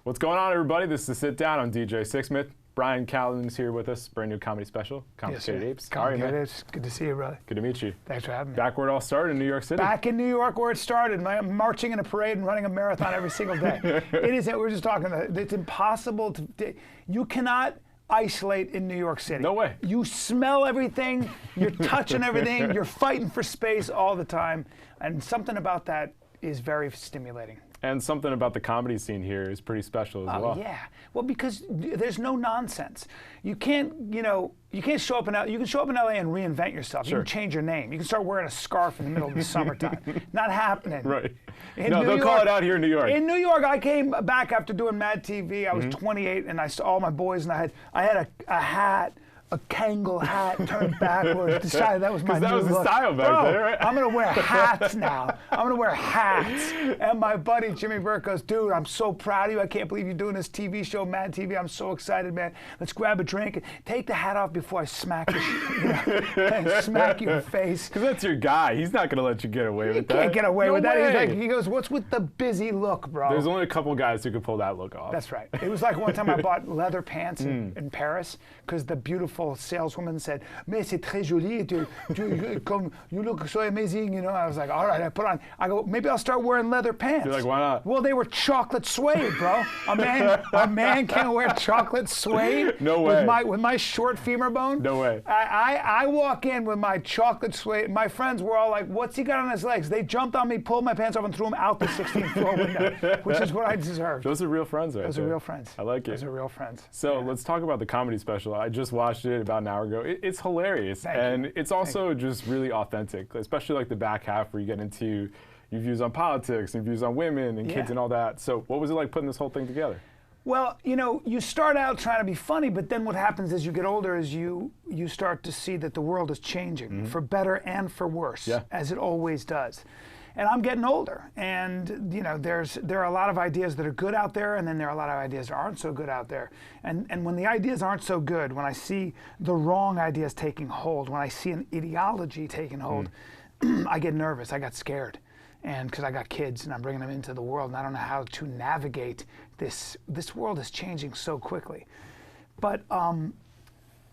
What's going on, everybody? This is Sit Down. I'm DJ Sixsmith. Bryan Callen is here with us. Brand new comedy special, Complicated Apes. Complicated Apes. Good to see you, brother. Good to meet you. Thanks for having me. Back where it all started in New York City. Back in New York where it started. I'm marching in a parade and running a marathon every single day. It is, we're just talking about it. It's impossible to, you cannot isolate in New York City. No way. You smell everything, you're touching everything, you're fighting for space all the time. And something about that is very stimulating. And something about the comedy scene here is pretty special as well. Oh, yeah. Well, because there's no nonsense. You can't, you can't show up in LA. You can show up in LA and reinvent yourself. Sure. You can change your name. You can start wearing a scarf in the middle of the summertime. Not happening. Right. No, they'll call it out here in New York. In New York, I came back after doing Mad TV. I was 28, and I saw all my boys, and I had a hat. A Kangol hat turned backwards. Decided that was my new look. Because that was the style back then, right? I'm gonna wear hats now. I'm gonna wear hats. And my buddy Jimmy Burke goes, "Dude, I'm so proud of you. I can't believe you're doing this TV show, Mad TV. I'm so excited, man. Let's grab a drink and take the hat off before I smack you, smack your face." Because that's your guy. He's not gonna let you get away with that. You can't get away with that. Way. He's like, he goes, "What's with the busy look, bro?" There's only a couple guys who could pull that look off. That's right. It was like one time I bought leather pants in Paris because the beautiful saleswoman said, "Mais c'est très joli. You look so amazing." I was like, "All right." I go, "Maybe I'll start wearing leather pants." You're like, "Why not?" Well, they were chocolate suede, bro. A man can't wear chocolate suede. No way. With my short femur bone. No way. I walk in with my chocolate suede. My friends were all like, "What's he got on his legs?" They jumped on me, pulled my pants off, and threw them out the 16th floor window, which is what I deserved. Those are real friends, right? Those are real friends. I like it. Those are real friends. So let's talk about the comedy special. I just watched it about an hour ago. It's hilarious, and it's also just really authentic, especially like the back half where you get into your views on politics and views on women and kids and all that. So what was it like putting this whole thing together? Well, you start out trying to be funny, but then what happens as you get older is you start to see that the world is changing for better and for worse, as it always does. And I'm getting older, and there are a lot of ideas that are good out there, and then there are a lot of ideas that aren't so good out there. And when the ideas aren't so good, when I see the wrong ideas taking hold, when I see an ideology taking hold, I get nervous. I got scared, and because I got kids and I'm bringing them into the world, and I don't know how to navigate this. This world is changing so quickly, but.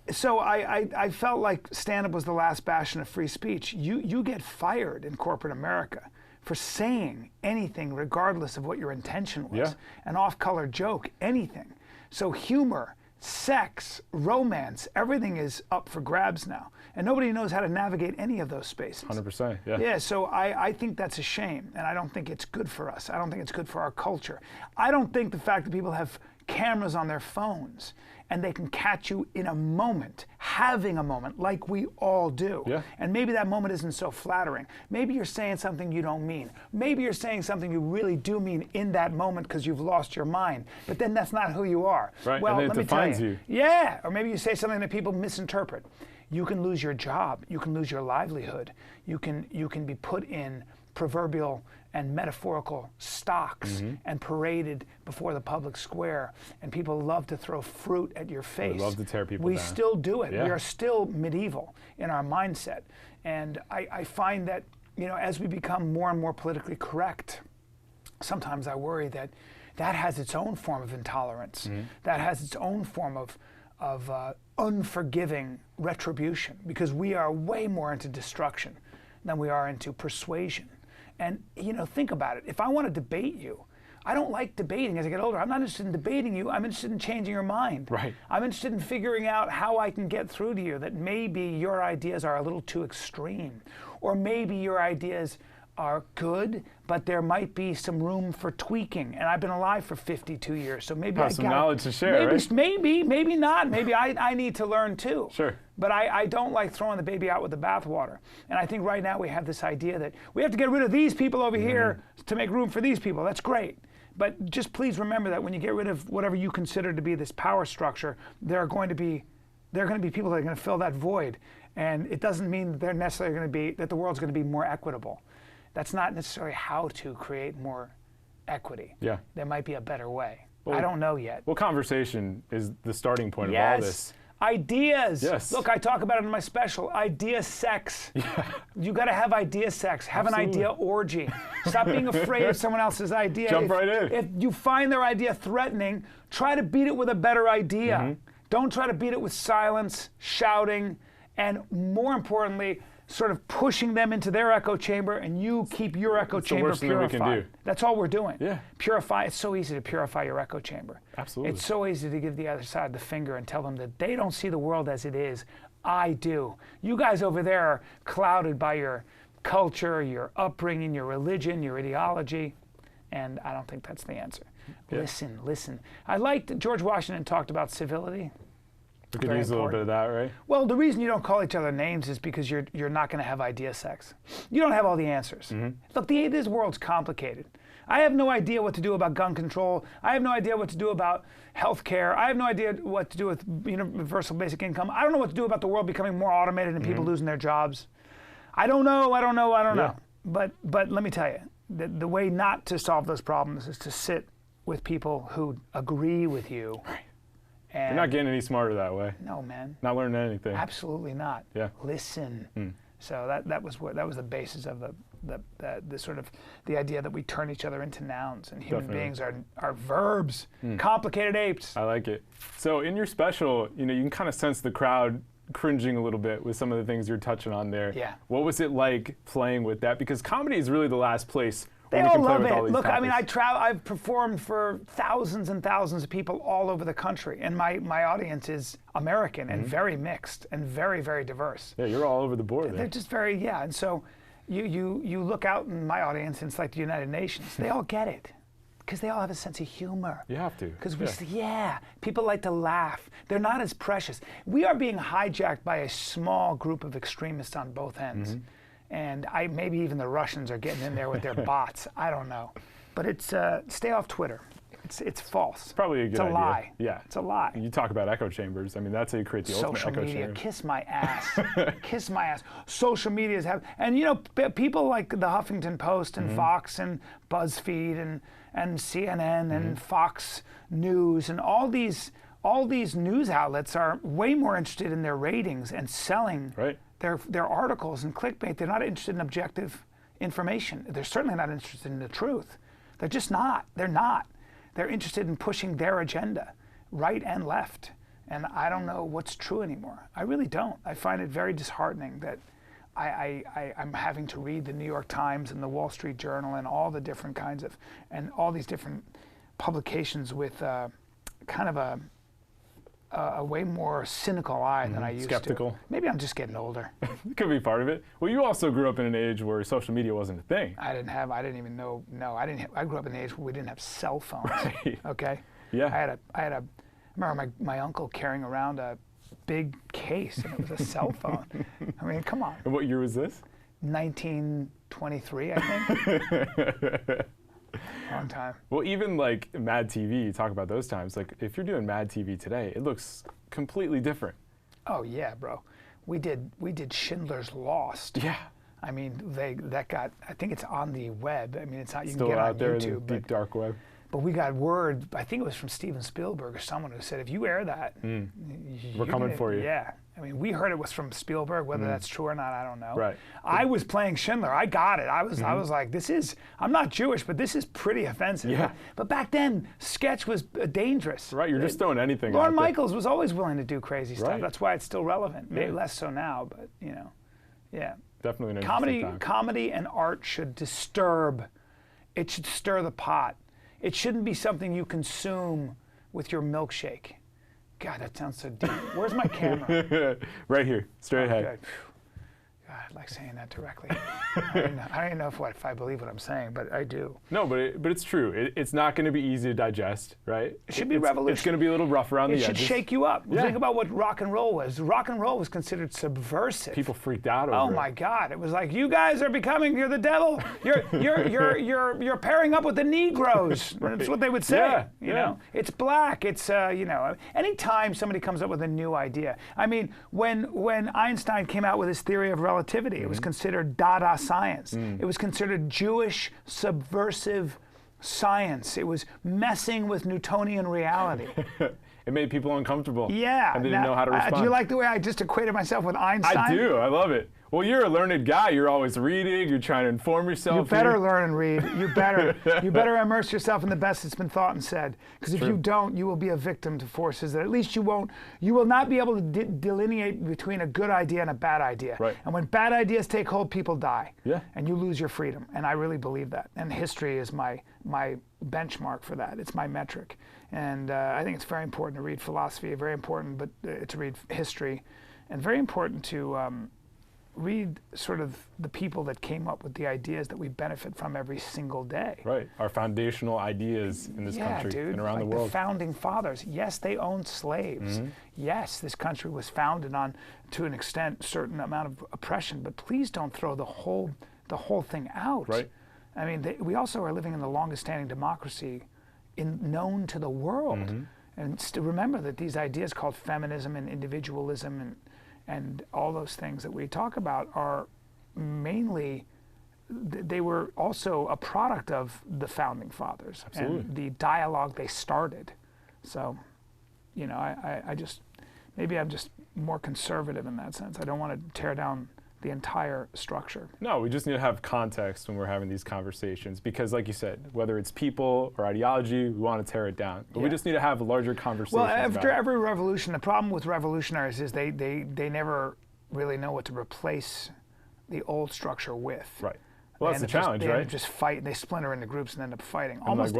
So I felt like stand-up was the last bastion of free speech. You get fired in corporate America for saying anything regardless of what your intention was. An off-color joke, anything. So humor, sex, romance, everything is up for grabs now. And nobody knows how to navigate any of those spaces. 100%, yeah. Yeah, so I think that's a shame, and I don't think it's good for us. I don't think it's good for our culture. I don't think the fact that people have cameras on their phones and they can catch you in a moment, having a moment like we all do. And maybe that moment isn't so flattering. Maybe you're saying something you don't mean. Maybe you're saying something you really do mean in that moment because you've lost your mind. But then that's not who you are. Right, well, and then let it me tell defines you. Yeah, or maybe you say something that people misinterpret. You can lose your job. You can lose your livelihood. You can be put in proverbial and metaphorical stocks and paraded before the public square, and people love to throw fruit at your face. They love to tear people We down. still do it. We are still medieval in our mindset, and I find that as we become more and more politically correct, sometimes I worry that that has its own form of intolerance. That has its own form of unforgiving retribution, because we are way more into destruction than we are into persuasion. And think about it. If I want to debate you, I don't like debating as I get older. I'm not interested in debating you. I'm interested in changing your mind. Right. I'm interested in figuring out how I can get through to you that maybe your ideas are a little too extreme, or maybe your ideas are good, but there might be some room for tweaking. And I've been alive for 52 years, so maybe I got some knowledge to share, right? Maybe not. Maybe I need to learn too. Sure. But I don't like throwing the baby out with the bathwater. And I think right now we have this idea that we have to get rid of these people over here to make room for these people. That's great. But just please remember that when you get rid of whatever you consider to be this power structure, there are going to be people that are going to fill that void. And it doesn't mean that they're necessarily going to be, that the world's going to be more equitable. That's not necessarily how to create more equity. There might be a better way. I don't know yet. Well, conversation is the starting point of all this. Ideas. Yes. Look, I talk about it in my special. Idea sex. Yeah. You got to have idea sex. Have Absolutely. an idea orgy. Stop being afraid of someone else's idea. Jump right in. If you find their idea threatening, try to beat it with a better idea. Mm-hmm. Don't try to beat it with silence, shouting, and more importantly, sort of pushing them into their echo chamber, and you keep your echo chamber worst thing that we purified. can do. That's all we're doing. Yeah. Purify. It's so easy to purify your echo chamber. Absolutely. It's so easy to give the other side the finger and tell them that they don't see the world as it is. I do. You guys over there are clouded by your culture, your upbringing, your religion, your ideology, and I don't think that's the answer. Yeah. Listen. I liked that George Washington talked about civility. We could use a little bit of that, right? Well, the reason you don't call each other names is because you're not going to have idea sex. You don't have all the answers. Mm-hmm. Look, this world's complicated. I have no idea what to do about gun control. I have no idea what to do about health care. I have no idea what to do with universal basic income. I don't know what to do about the world becoming more automated and people losing their jobs. I don't know. But let me tell you, the way not to solve those problems is to sit with people who agree with you. Right. You're not getting any smarter that way. No, man. Not learning anything. Absolutely not. Yeah. Listen. So that was the basis of the sort of the idea that we turn each other into nouns and human beings are verbs. Complicated apes. I like it. So in your special, you can kind of sense the crowd cringing a little bit with some of the things you're touching on there. Yeah. What was it like playing with that? Because comedy is really the last place they where we all can play love with it. all these Look, topics. I mean, I've performed for thousands and thousands of people all over the country, and my audience is American and very mixed and very, very diverse. Yeah, you're all over the board there. They're just very, and so you look out in my audience, and it's like the United Nations. They all get it. Because they all have a sense of humor. You have to. Because people like to laugh. They're not as precious. We are being hijacked by a small group of extremists on both ends. And maybe even the Russians are getting in there with their bots. I don't know. But it's stay off Twitter. It's false. It's probably a good idea. It's a lie. Yeah. It's a lie. You talk about echo chambers. I mean, that's how you create the ultimate Social echo media, chamber. kiss my ass. Kiss my ass. Social medias have, and people like the Huffington Post and Fox and BuzzFeed and CNN and Fox News and all these news outlets are way more interested in their ratings and selling their articles and clickbait. They're not interested in objective information. They're certainly not interested in the truth. They're just not. They're not. They're interested in pushing their agenda, right and left. And I don't know what's true anymore. I really don't. I find it very disheartening that I'm having to read the New York Times and the Wall Street Journal and all the different kinds of, and all these different publications with kind of a way more cynical eye than I used Skeptical. to. Maybe I'm just getting older. It could be part of it. Well, you also grew up in an age where social media wasn't a thing. I didn't even know. No, I grew up in an age where we didn't have cell phones. Right. Okay. Yeah. I remember my uncle carrying around a big case, and it was a cell phone. I mean, come on. And what year was this? 1923, I think. Long time. Well, even like Mad TV, you talk about those times. Like, if you're doing Mad TV today, it looks completely different. Oh yeah, bro. We did Schindler's Lost. Yeah. I mean, that got. I think it's on the web. I mean, it's not. You Still can get out on there YouTube, in the deep dark web. But we got word. I think it was from Steven Spielberg or someone who said, if you air that, we're coming for you. Yeah. I mean, we heard it was from Spielberg. Whether that's true or not, I don't know. Right. I was playing Schindler. I got it. I was like, I'm not Jewish, but this is pretty offensive. Yeah. But back then, sketch was dangerous. Right. You're just throwing anything Lorne out there. Michaels was always willing to do crazy stuff. Right. That's why it's still relevant. Maybe less so now, but yeah. Definitely an interesting time. Comedy and art should disturb. It should stir the pot. It shouldn't be something you consume with your milkshake. God, that sounds so deep. Where's my camera? Right here, straight ahead. Good. God, I like saying that directly. I don't even know if I believe what I'm saying, but I do. No, but it's true. It's not going to be easy to digest, right? It should be revolutionary. It's going to be a little rough around the edges. It should shake you up. Yeah. Think about what rock and roll was. Rock and roll was considered subversive. People freaked out over it. Oh my God! It was like, you guys are you're the devil. You're pairing up with the Negroes. Right. That's what they would say. Yeah, you know, it's black. It's anytime somebody comes up with a new idea. I mean, when Einstein came out with his theory of relativity, it was considered Dada science. It was considered Jewish subversive science. It was messing with Newtonian reality. it made people uncomfortable. Yeah. And they didn't know how to respond. Do you like the way I just equated myself with Einstein? I do. I love it. Well, you're a learned guy. You're always reading. You're trying to inform yourself. You better learn and read. You better. You better immerse yourself in the best that's been thought and said. Because if you don't, you will be a victim to forces that at least you won't. You will not be able to delineate between a good idea and a bad idea. Right. And when bad ideas take hold, people die. Yeah. And you lose your freedom. And I really believe that. And history is my benchmark for that. It's my metric. And I think it's very important to read philosophy. Very important, but to read history, and very important to. Read sort of the people that came up with the ideas that we benefit from every single day. Right, our foundational ideas in this country and around the world. The founding fathers, yes, they owned slaves. Yes, this country was founded on, to an extent, certain amount of oppression. But please don't throw the whole thing out. Right. I mean, we also are living in the longest-standing democracy known to the world. And remember that these ideas called feminism and individualism and all those things that we talk about are mainly, they were also a product of the founding fathers. Absolutely. And the dialogue they started. So, you know, I just, maybe I'm just more conservative in that sense. I don't want to tear down the entire structure. No, we just need to have context when we're having these conversations because, like you said, whether it's people or ideology, we want to tear it down. But we just need to have larger conversations. Well, after every revolution, the problem with revolutionaries is they never really know what to replace the old structure with. Right. Well, that's the challenge, right? They just fight, they splinter into groups and end up fighting. Almost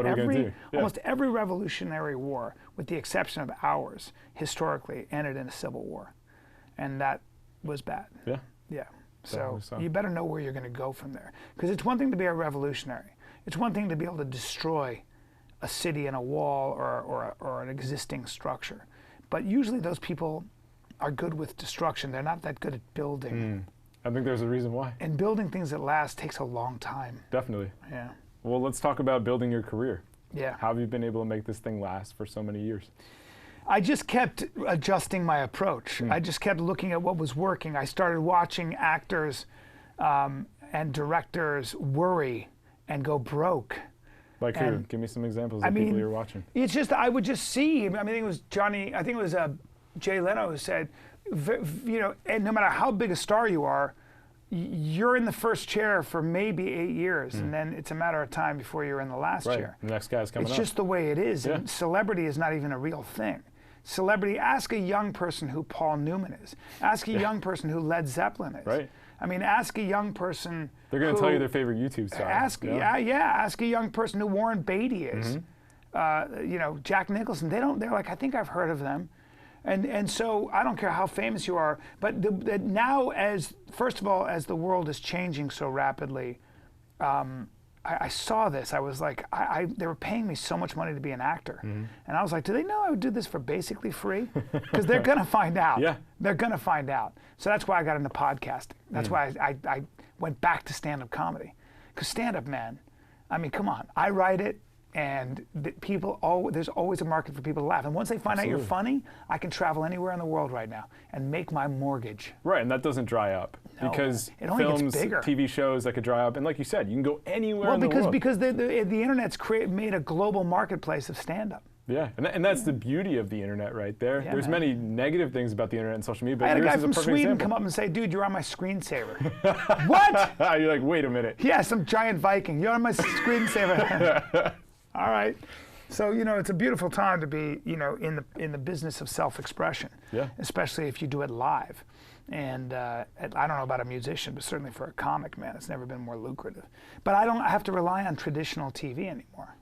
every revolutionary war, with the exception of ours, historically ended in a civil war. And that was bad. Yeah. Yeah, so you better know where you're going to go from there. Because it's one thing to be a revolutionary. It's one thing to be able to destroy a city and a wall or an existing structure. But usually those people are good with destruction. They're not that good at building. I think there's a reason why. And building things that last takes a long time. Definitely. Yeah. Well, let's talk about building your career. Yeah. How have you been able to make this thing last for so many years? I just kept adjusting my approach. I just kept looking at what was working. I started watching actors and directors worry and go broke. Like who? Give me some examples of people you're watching. It's just, I would just see, I think it was Jay Leno who said, you know, and no matter how big a star you are, you're in the first chair for maybe 8 years, and then it's a matter of time before you're in the last chair. The next guy's coming up. It's just the way it is, and celebrity is not even a real thing. Celebrity, ask a young person who Paul Newman is. Ask a young person who Led Zeppelin is. Right. I mean, ask a young person They're going to tell you their favorite YouTube star. Ask a young person who Warren Beatty is. You know, Jack Nicholson. They're like, I think I've heard of them. And so I don't care how famous you are, but now, first of all, as the world is changing so rapidly, I saw this. I was like, they were paying me so much money to be an actor. And I was like, do they know I would do this for basically free? Because they're going to find out. Yeah. They're going to find out. So that's why I got into podcasting. That's why I went back to stand-up comedy. Because stand-up, man, I mean, come on. I write it, and there's always a market for people to laugh. And once they find out you're funny, I can travel anywhere in the world right now and make my mortgage. Right, and that doesn't dry up. No, because it only films, gets bigger. TV shows that could dry up, and like you said, you can go anywhere in the world. Because the internet's made a global marketplace of stand-up. Yeah, and that's the beauty of the internet right there. Yeah, There's many negative things about the internet and social media, but I had a guy from Sweden example. come up and say, dude, you're on my screensaver. What? You're like, wait a minute. Yeah, some giant Viking. You're on my screensaver. All right. So, you know, it's a beautiful time to be, you know, in the business of self-expression. Yeah. Especially if you do it live. And I don't know about a musician, but certainly for a comic, man, it's never been more lucrative. But I don't have to rely on traditional TV anymore.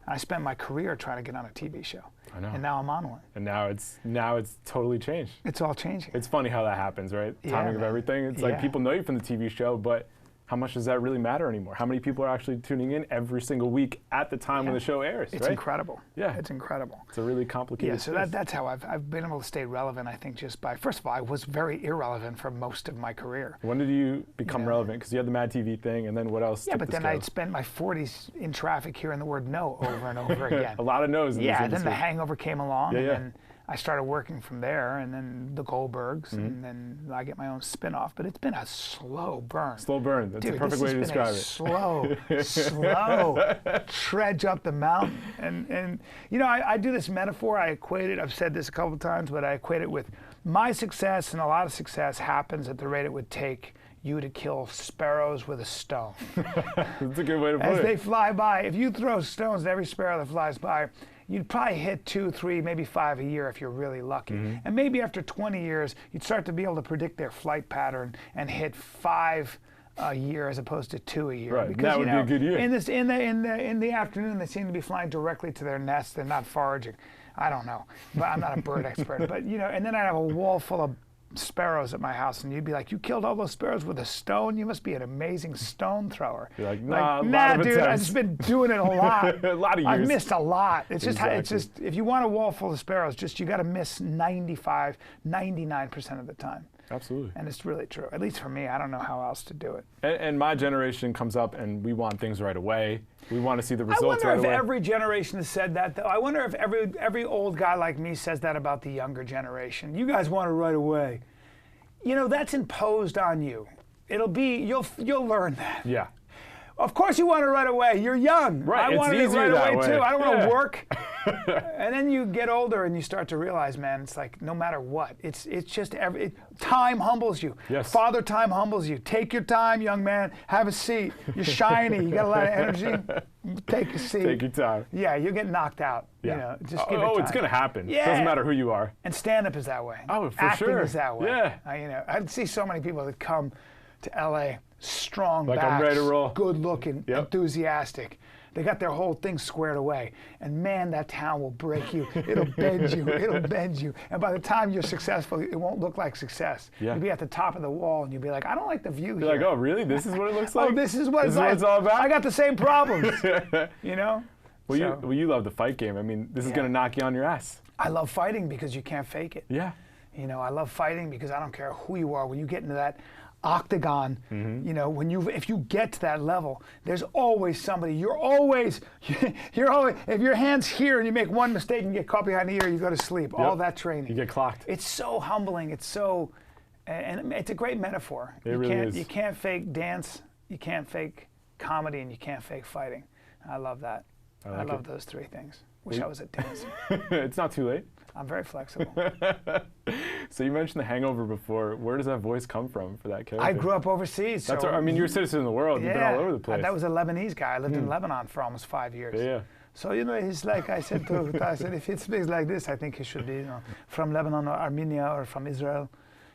I spent my career trying to get on a TV show. I know. And now I'm on one. And now it's totally changed. It's all changing. It's funny how that happens, right? Timing of everything. It's like people know you from the TV show, but how much does that really matter anymore? How many people are actually tuning in every single week at the time when the show airs? It's incredible. Yeah. It's incredible. It's a really complicated so that's how I've been able to stay relevant, I think, just by, first of all, I was very irrelevant for most of my career. When did you become relevant? Because you had the Mad TV thing, and then what else? Yeah, but then I'd spent my 40s in traffic hearing the word no over and over again. A lot of no's in this industry. Then the Hangover came along, and then I started working from there, and then the Goldbergs, and then I get my own spin-off. But it's been a slow burn. Slow burn. That's Dude, a perfect way to describe it. Slow trudge up the mountain. And you know, I do this metaphor. I equate it. I've said this a couple of times, but I equate it with my success, and a lot of success happens at the rate it would take you to kill sparrows with a stone. That's a good way to put it. As they fly by, if you throw stones at every sparrow that flies by, you'd probably hit 2, 3, maybe 5 a year if you're really lucky. And maybe after 20 years, you'd start to be able to predict their flight pattern and hit 5 a year as opposed to 2 a year. Right, because, that would be a good year. In the afternoon, they seem to be flying directly to their nest. They're not foraging. I don't know, but I'm not a bird expert. But you know, and then I'd have a wall full of sparrows at my house, and you'd be like, "You killed all those sparrows with a stone? You must be an amazing stone thrower." You're like, nah, dude, I've just been doing it a lot. A lot of years. I've missed a lot. It's just, Exactly. it's just, if you want a wall full of sparrows, you got to miss 95, 99% of the time. Absolutely. And it's really true. At least for me, I don't know how else to do it. And my generation comes up, and we want things right away. We want to see the I results right wonder away. if every generation has said that, though. I wonder if every old guy like me says that about the younger generation. You guys want it right away. You know, that's imposed on you. It'll be, you'll learn that. Yeah. Of course you want it right away. You're young. Right, I it's wanted it easier right that away way. too. I don't want Yeah. to work. And then you get older and you start to realize, man, it's like no matter what, it's just time humbles you. Yes. Father time humbles you. Take your time, young man. Have a seat. You're shiny. You got a lot of energy. Take a seat. Take your time. Yeah, you get knocked out. Yeah. You know, just give it time. It's going to happen. Yeah. Doesn't matter who you are. And stand-up is that way. Oh, for Acting sure. is that way. Yeah. You know, I see so many people that come to LA, strong Like, backs, I'm ready to roll. good-looking, Yep. enthusiastic. They got their whole thing squared away. And man, that town will break you. It'll bend you. It'll bend you. And by the time you're successful, it won't look like success. Yeah. You'll be at the top of the wall and you'll be like, I don't like the view You're here. like, oh, really? This is what it looks like? Oh, this is what This is what it's all about? I got the same problems. You know? Well, you love the fight game. I mean, this is going to knock you on your ass. I love fighting because you can't fake it. Yeah. You know, I love fighting because I don't care who you are. When you get into that octagon, you know, if you get to that level, there's always somebody. You're always, if your hand's here and you make one mistake and get caught behind the ear, you go to sleep. All that training. You get clocked. It's so humbling. It's so, and it's a great metaphor. It really is. You can't fake dance, you can't fake comedy, and you can't fake fighting. I love that. I love those three things. Wish I was a dancer. It's not too late. I'm very flexible. So you mentioned the Hangover before. Where does that voice come from for that character? I grew up overseas. That's so I mean, you're a citizen of the world. You've been all over the place. That was a Lebanese guy. I lived in Lebanon for almost 5 years. Yeah. So, you know, he's like, I said, if he speaks like this, I think he should be, you know, from Lebanon or Armenia or from Israel.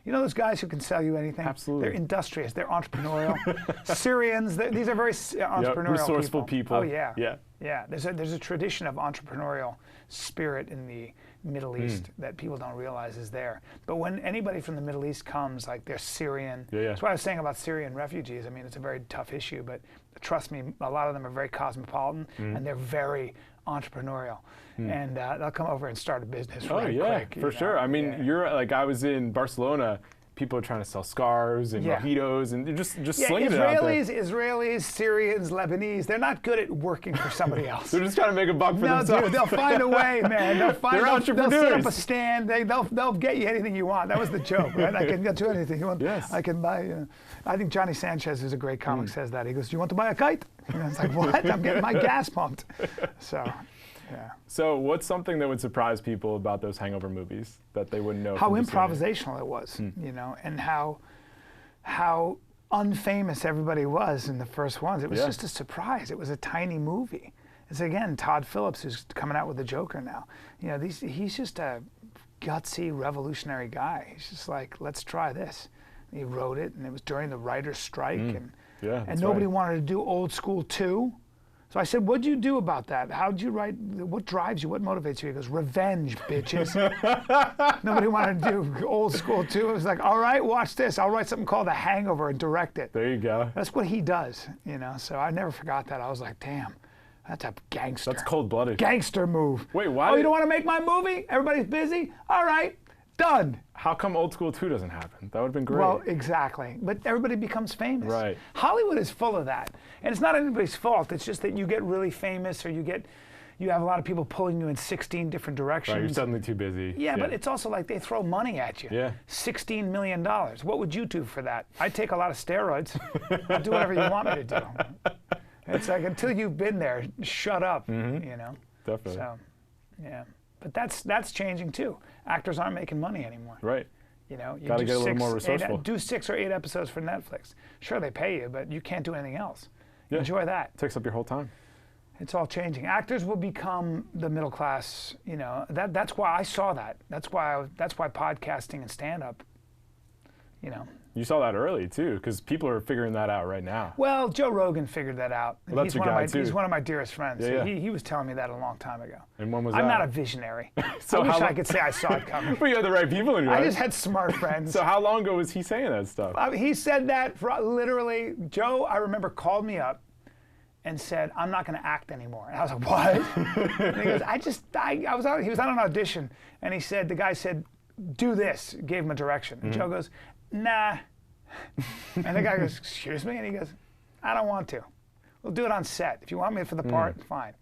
You know those guys who can sell you anything? Absolutely. They're industrious. They're entrepreneurial. Syrians, these are very entrepreneurial resourceful people. Oh, yeah. Yeah. Yeah. There's a tradition of entrepreneurial spirit in the Middle East that people don't realize is there. But when anybody from the Middle East comes, like they're Syrian. Yeah. That's what I was saying about Syrian refugees. I mean, it's a very tough issue, but trust me, a lot of them are very cosmopolitan and they're very entrepreneurial. And they'll come over and start a business really quick. For sure. I mean, you're like, I was in Barcelona. People are trying to sell scarves and mojitos and they're just slinging it out there. Israelis, Syrians, Lebanese, they're not good at working for somebody else. They're just trying to make a buck for themselves. No, dude, they'll find a way, man. They'll entrepreneurs. set up a stand. They'll get you anything you want. That was the joke, right? I can get you anything you want. Yes. I can buy, I think Johnny Sanchez, who's a great comic, says that. He goes, do you want to buy a kite? And it's like, what? I'm getting my gas pumped. So, yeah. So what's something that would surprise people about those Hangover movies that they wouldn't know? How from just seeing it? improvisational it was, you know, and how unfamous everybody was in the first ones. It was just a surprise. It was a tiny movie. It's again Todd Phillips who's coming out with the Joker now. You know, he's just a gutsy, revolutionary guy. He's just like, let's try this. And he wrote it, and it was during the writers' strike, and nobody wanted to do Old School 2. So I said, what'd you do about that? How'd you write? What drives you? What motivates you? He goes, revenge, bitches. Nobody wanted to do Old School 2. It was like, all right, watch this. I'll write something called The Hangover and direct it. There you go. That's what he does, you know. So I never forgot that. I was like, damn, that's a gangster. That's cold-blooded. Gangster move. Wait, why? Oh, you don't want to make my movie? Everybody's busy? All right, done. How come Old School 2 doesn't happen? That would have been great. Well, exactly. But everybody becomes famous. Right. Hollywood is full of that. And it's not anybody's fault. It's just that you get really famous or you get, You have a lot of people pulling you in 16 different directions. Right, you're suddenly too busy. Yeah, but it's also like they throw money at you. Yeah. $16 million. What would you do for that? I'd take a lot of steroids. I'll do whatever you want me to do. It's like, until you've been there, shut up, you know? Definitely. So, yeah. But that's changing too. Actors aren't making money anymore. Right. You know, you got to get a little more resourceful. Do 6 or 8 episodes for Netflix. Sure, they pay you, but you can't do anything else. Yeah. Enjoy that. It takes up your whole time. It's all changing. Actors will become the middle class. You know, that's why I saw that. That's why podcasting and stand-up. You know. You saw that early too, because people are figuring that out right now. Well, Joe Rogan figured that out. Well, that's your guy too. He's one of my dearest friends. Yeah, yeah. He was telling me that a long time ago. And when was that? I'm not a visionary. So I wish I could say I saw it coming. But you had the right people in your life. I just had smart friends. So how long ago was he saying that stuff? He said that for literally. Joe, I remember, called me up and said, "I'm not going to act anymore." And I was like, "What?" And he goes, he was on an audition, and he said, the guy said, "Do this," gave him a direction. And Joe goes, "Nah." And the guy goes, "Excuse me?" And he goes, "I don't want to. We'll do it on set. If you want me for the part, fine."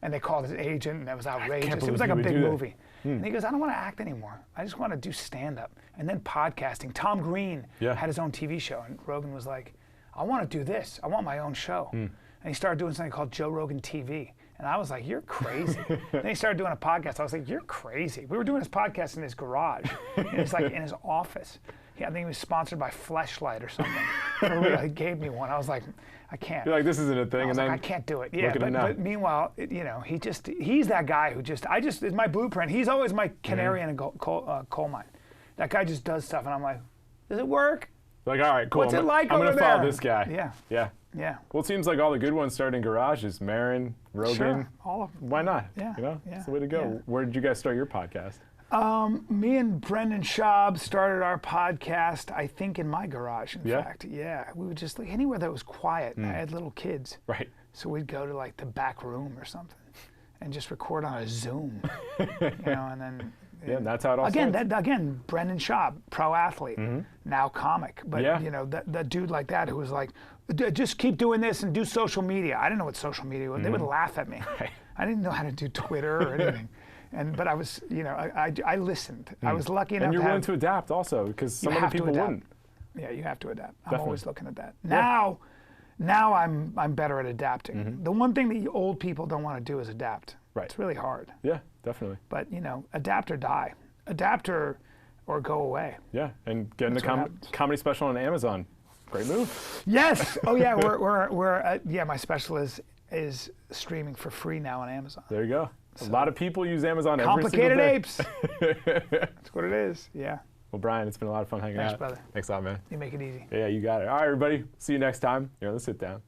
And they called his agent, and it was outrageous. It was like a big movie. And he goes, "I don't want to act anymore. I just want to do stand-up." And then podcasting. Tom Green had his own TV show, and Rogan was like, "I want to do this. I want my own show." And he started doing something called Joe Rogan TV. And I was like, "You're crazy." Then he started doing a podcast. I was like, "You're crazy." We were doing his podcast in his garage. And it's like in his office. I think he was sponsored by Fleshlight or something. For real, he gave me one. I was like, "I can't." You're like, "This isn't a thing," and then I can't do it. Yeah, but meanwhile, you know, he's that guy who is my blueprint. He's always my canary in a coal mine. That guy just does stuff, and I'm like, "Does it work?" Like, all right, cool. What's it like I'm over gonna there? follow this guy. Yeah. Yeah. Yeah. Well, it seems like all the good ones start in garages. Marin, Rogan. Sure, all of them. Why not? Yeah. You know, yeah. it's the way to go. Yeah. Where did you guys start your podcast? Me and Brendan Schaub started our podcast, I think, in my garage, in fact. Yeah. We would just, like, anywhere that was quiet. I had little kids. Right. So we'd go to, like, the back room or something and just record on a Zoom. You know, and then... Yeah, and that's how it all starts. Again, Brendan Schaub, pro athlete, now comic. But, you know, that dude like that who was like, "Just keep doing this and do social media." I didn't know what social media was. They would laugh at me. Right. I didn't know how to do Twitter or anything. But I was, you know, I listened. I was lucky enough and you're to willing to adapt also, because some other people wouldn't. Yeah, you have to adapt. Definitely. I'm always looking at that. Now I'm better at adapting. The one thing that old people don't want to do is adapt. Right. It's really hard. Yeah, definitely. But, you know, adapt or die. Adapt or go away. Yeah, and getting the comedy special on Amazon. Great move. Yes. Oh yeah, we're my special is streaming for free now on Amazon. There you go. So, a lot of people use Amazon Complicated every single day. Apes. That's what it is. Yeah. Well, Bryan, it's been a lot of fun hanging out. Thanks, brother. Thanks a lot, man. You make it easy. Yeah, you got it. All right, everybody. See you next time. Here, let's sit down.